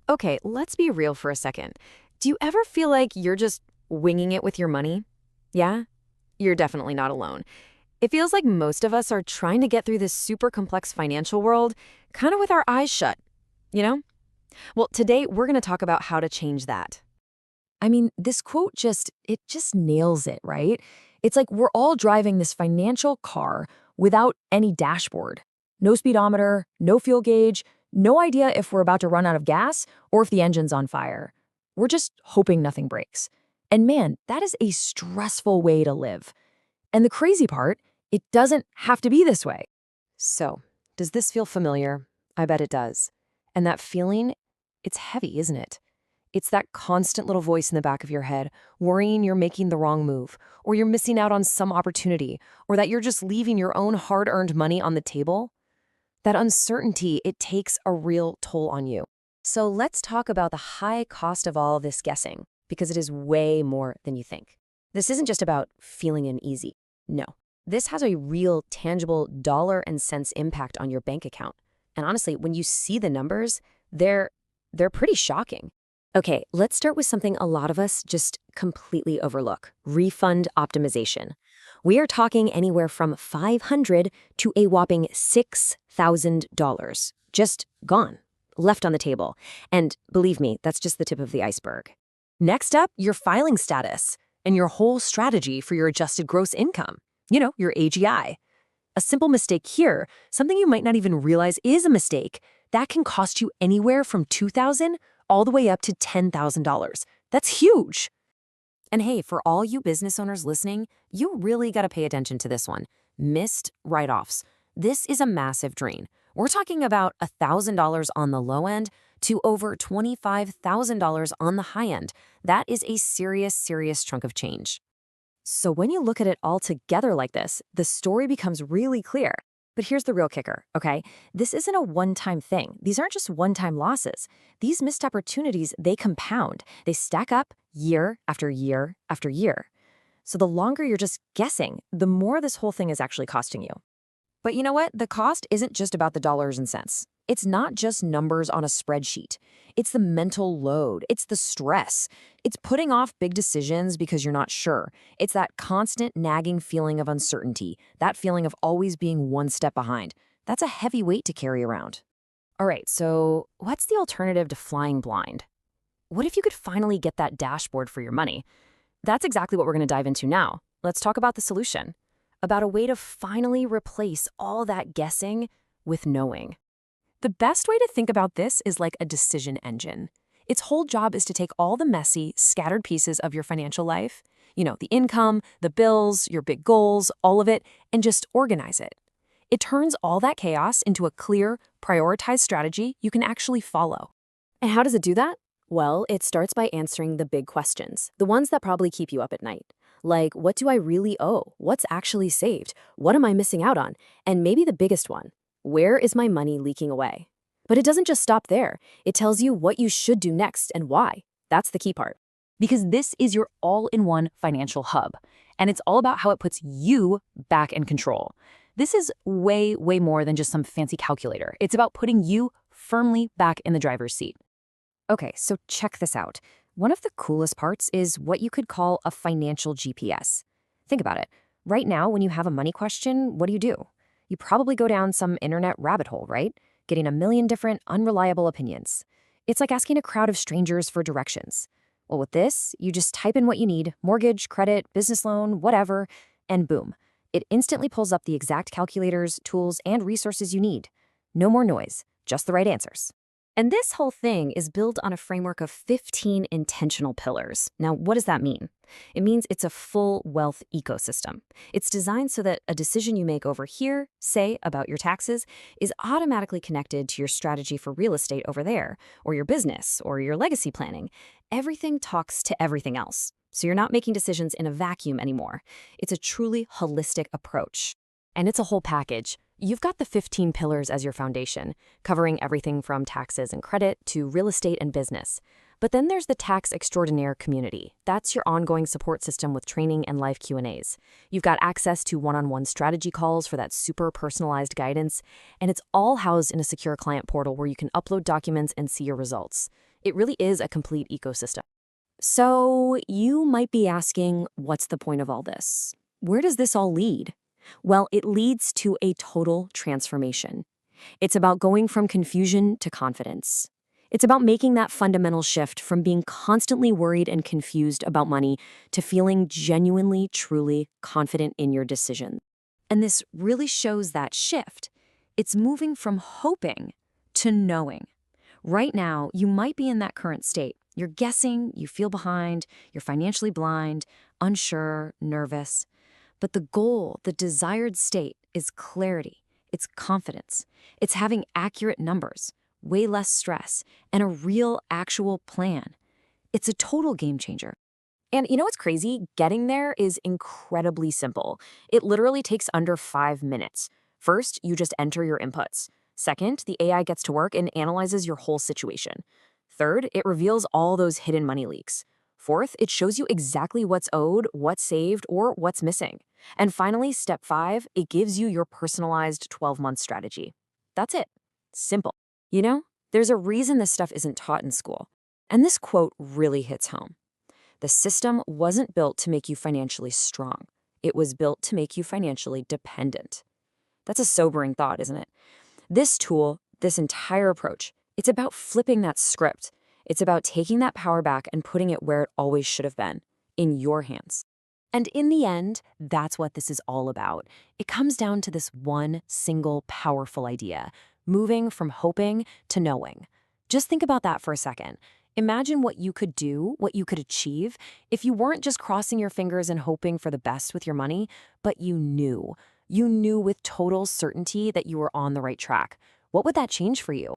Okay, let's be real for a second. Do you ever feel like you're just winging it with your money? Yeah? You're definitely not alone. It feels like most of us are trying to get through this super complex financial world kind of with our eyes shut, you know? Well, today we're going to talk about how to change that. I mean, this quote just nails it, right? It's like we're all driving this financial car without any dashboard. No speedometer, no fuel gauge, no idea if we're about to run out of gas or if the engine's on fire. We're just hoping nothing breaks. And man, that is a stressful way to live. And the crazy part, it doesn't have to be this way. So, does this feel familiar? I bet it does. And that feeling, it's heavy, isn't it? It's that constant little voice in the back of your head, worrying you're making the wrong move, or you're missing out on some opportunity, or that you're just leaving your own hard-earned money on the table. That uncertainty, it takes a real toll on you. So let's talk about the high cost of all this guessing, because it is way more than you think. This isn't just about feeling uneasy. No. This has a real, tangible dollar and cents impact on your bank account. And honestly, when you see the numbers, they're pretty shocking. Okay, let's start with something a lot of us just completely overlook: refund optimization. We are talking anywhere from $500 to a whopping $6,000. Just gone, left on the table. And believe me, that's just the tip of the iceberg. Next up, your filing status and your whole strategy for your adjusted gross income. Your AGI. A simple mistake here, something you might not even realize is a mistake, that can cost you anywhere from $2,000 all the way up to $10,000. That's huge. And hey, for all you business owners listening, you really got to pay attention to this one. Missed write-offs. This is a massive drain. We're talking about $1,000 on the low end to over $25,000 on the high end. That is a serious, serious chunk of change. So when you look at it all together like this, the story becomes really clear. But here's the real kicker, okay? This isn't a one-time thing. These aren't just one-time losses. These missed opportunities, they compound. They stack up year after year after year. So the longer you're just guessing, the more this whole thing is actually costing you. But you know what? The cost isn't just about the dollars and cents. It's not just numbers on a spreadsheet. It's the mental load. It's the stress. It's putting off big decisions because you're not sure. It's that constant nagging feeling of uncertainty, that feeling of always being one step behind. That's a heavy weight to carry around. All right, so what's the alternative to flying blind? What if you could finally get that dashboard for your money? That's exactly what we're going to dive into now. Let's talk about the solution, about a way to finally replace all that guessing with knowing. The best way to think about this is like a decision engine. Its whole job is to take all the messy, scattered pieces of your financial life, the income, the bills, your big goals, all of it, and just organize it. It turns all that chaos into a clear, prioritized strategy you can actually follow. And how does it do that? Well, it starts by answering the big questions, the ones that probably keep you up at night. Like, what do I really owe? What's actually saved? What am I missing out on? And maybe the biggest one, where is my money leaking away? But it doesn't just stop there. It tells you what you should do next and why. That's the key part. Because this is your all-in-one financial hub. And it's all about how it puts you back in control. This is way, way more than just some fancy calculator. It's about putting you firmly back in the driver's seat. Okay, so check this out. One of the coolest parts is what you could call a financial GPS. Think about it. Right now, when you have a money question, what do? You probably go down some internet rabbit hole, right? Getting a million different unreliable opinions. It's like asking a crowd of strangers for directions. Well, with this, you just type in what you need: mortgage, credit, business loan, whatever, and boom. It instantly pulls up the exact calculators, tools, and resources you need. No more noise, just the right answers. And this whole thing is built on a framework of 15 intentional pillars. Now, what does that mean? It means it's a full wealth ecosystem. It's designed so that a decision you make over here, say about your taxes, is automatically connected to your strategy for real estate over there, or your business, or your legacy planning. Everything talks to everything else. So you're not making decisions in a vacuum anymore. It's a truly holistic approach. And it's a whole package. You've got the 15 pillars as your foundation, covering everything from taxes and credit to real estate and business. But then there's the Tax Extraordinaire community. That's your ongoing support system with training and live Q&As. You've got access to one-on-one strategy calls for that super personalized guidance, and it's all housed in a secure client portal where you can upload documents and see your results. It really is a complete ecosystem. So you might be asking, what's the point of all this? Where does this all lead? Well, it leads to a total transformation. It's about going from confusion to confidence. It's about making that fundamental shift from being constantly worried and confused about money to feeling genuinely, truly confident in your decision. And this really shows that shift. It's moving from hoping to knowing. Right now, you might be in that current state. You're guessing, you feel behind, you're financially blind, unsure, nervous. But the goal, the desired state, is clarity. It's confidence. It's having accurate numbers, way less stress, and a real, actual plan. It's a total game changer. And you know what's crazy? Getting there is incredibly simple. It literally takes under 5 minutes. First, you just enter your inputs. Second, the AI gets to work and analyzes your whole situation. Third, it reveals all those hidden money leaks. Fourth, it shows you exactly what's owed, what's saved, or what's missing. And finally, step 5, it gives you your personalized 12-month strategy. That's it. Simple. You know, there's a reason this stuff isn't taught in school. And this quote really hits home. The system wasn't built to make you financially strong. It was built to make you financially dependent. That's a sobering thought, isn't it? This tool, this entire approach, it's about flipping that script. It's about taking that power back and putting it where it always should have been, in your hands. And in the end, that's what this is all about. It comes down to this one single powerful idea, moving from hoping to knowing. Just think about that for a second. Imagine what you could do, what you could achieve, if you weren't just crossing your fingers and hoping for the best with your money, but you knew. You knew with total certainty that you were on the right track. What would that change for you?